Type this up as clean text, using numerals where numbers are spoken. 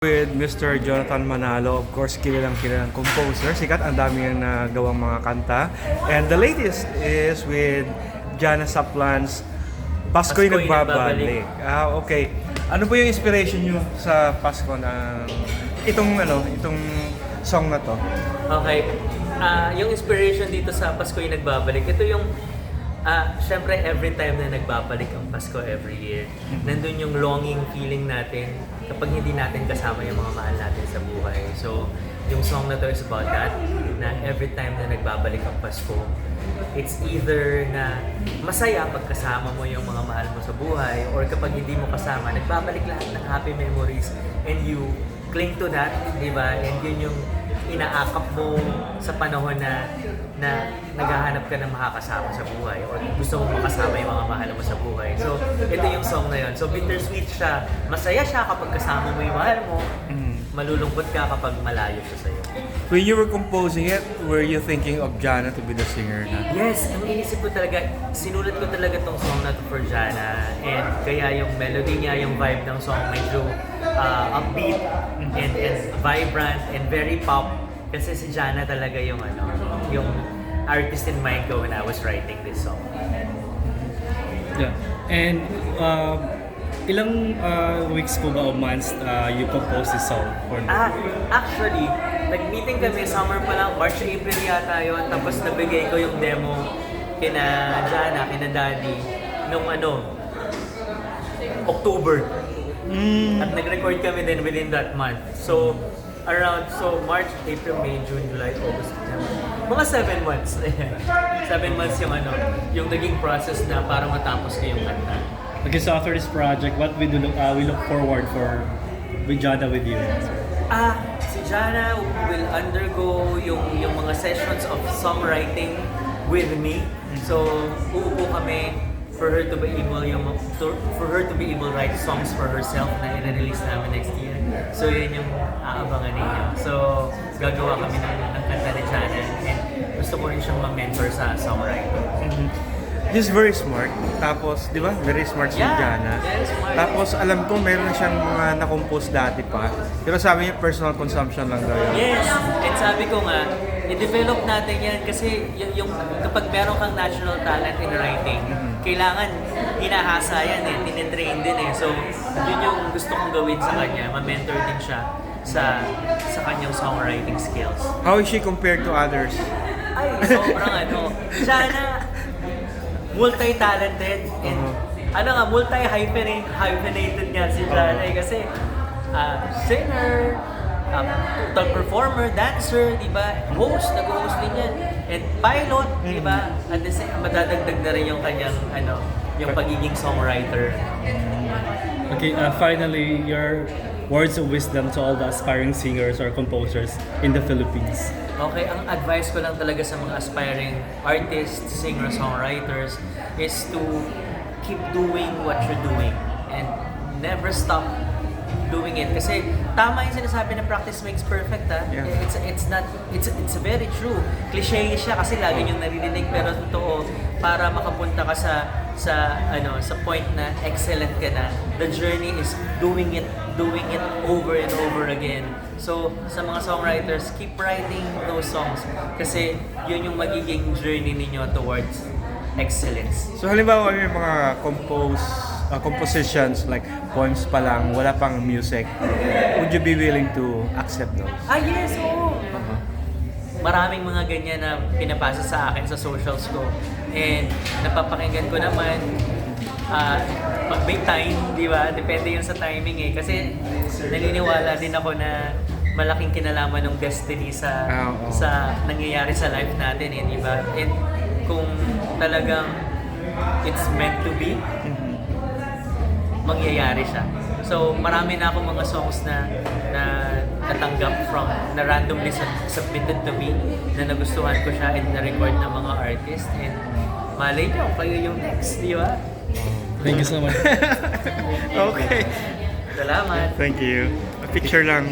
With Mr. Jonathan Manalo, of course, kilalang composer. Sikat, ang dami niyang nagawang mga kanta. And the latest is with Jana Saplan's Pasko'y Nagbabalik. Okay. Ano po yung inspiration niyo sa Pasko na itong song na to? Okay. Yung inspiration dito sa Pasko'y Nagbabalik, ito yung syempre every time na nagbabalik ang Pasko every year, nandun yung longing feeling natin kapag hindi natin kasama yung mga mahal natin sa buhay. So, yung song na to is about that, na every time na nagbabalik ang Pasko, it's either na masaya pag kasama mo yung mga mahal mo sa buhay, or kapag hindi mo kasama, nagbabalik lahat ng happy memories and you cling to that, di ba? And yun yung inaakap mo sa panahon na naghahanap ka ng makakasama sa buhay or gusto mong makasama yung mga mahal mo sa buhay. So, ito yung song na yun. So, bittersweet siya. Masaya siya kapag kasama mo yung mahal mo. Malulungkot ka kapag malayo siya sa'yo. When you were composing it, were you thinking of Jana to be the singer na? Yes, ang inisip ko talaga, sinulat ko talaga tong song na to for Jana. And kaya yung melody niya, yung vibe ng song, medyo upbeat and vibrant and very pop. Kasi si Jana talaga yung yung artist in mind ko when I was writing this song. Yeah. And ilang weeks po ba o months you compose this song for me? Actually, nag-meeting kami, summer pa lang, March, April yata yun. Tapos nabigay ko yung demo kina Jana, kina Daddy, nung October. At nag-record kami din within that month. So, March, April, May, June, July, August, September. Mga 7 months. 7 months yung naging process na para matapos ko yung kanta. Okay, so after this project, what we look forward for with Jana with you? Si Jana will undergo yung mga sessions of songwriting with me. So, uupo kami for her to be able to write songs for herself na i-release namin next year. So, yun yung aabangan ninyo. So, gagawa kami ng kanta ni Jana and gusto ko rin siyang ma-mentor sa songwriting. He's very smart. Tapos, di ba? Very smart si Jana. very smart. Tapos, alam ko, meron na siyang mga na-compose dati pa. Pero sabi niya, personal consumption lang daw yun. Yes! And sabi ko nga, i-develop natin yan kasi yung kapag meron kang natural talent in writing, kailangan hinahasa yan tinitrain din So, yun yung gusto kong gawin sa kanya. Ma-mentor din siya sa kanyang songwriting skills. How is she compared to others? Ay, sobrang Jana, multi-talented and multi-hyphenated nga si Jana kasi singer, total performer, dancer, di ba? Host, nag-host din yan. And pilot, di ba? At the same, madadagdag na rin yung kanyang yung pagiging songwriter. Okay, finally, your words of wisdom to all the aspiring singers or composers in the Philippines. Okay, ang advice ko lang talaga sa mga aspiring artists, singers, songwriters is to keep doing what you're doing and never stop doing it. Kasi tama yung sinasabi na practice makes perfect, Yeah. It's very true. Cliché siya kasi lagi yung naririnig, pero totoo, para makapunta ka sa point na excellent ka na, the journey is doing it over and over again. So, sa mga songwriters, keep writing those songs kasi yun yung magiging journey ninyo towards excellence. So, halimbawa, may mga compositions like poems pa lang, wala pang music. Would you be willing to accept those? Yes, oo. Maraming mga ganyan na pinapasa sa akin sa socials ko. And napapakinggan ko naman pag may time, di ba? Depende yun sa timing Kasi naniniwala din ako na malaking kinalaman ng destiny sa nangyayari sa life natin di ba? And kung talagang it's meant to be, mangyayari siya. So, marami na akong mga songs na natanggap na randomly submitted to me, na nagustuhan ko siya and na-record ng mga artist. And malay nyo, kayo yung next, di ba? Thank you so much. Okay. Salamat. Thank you. A picture lang.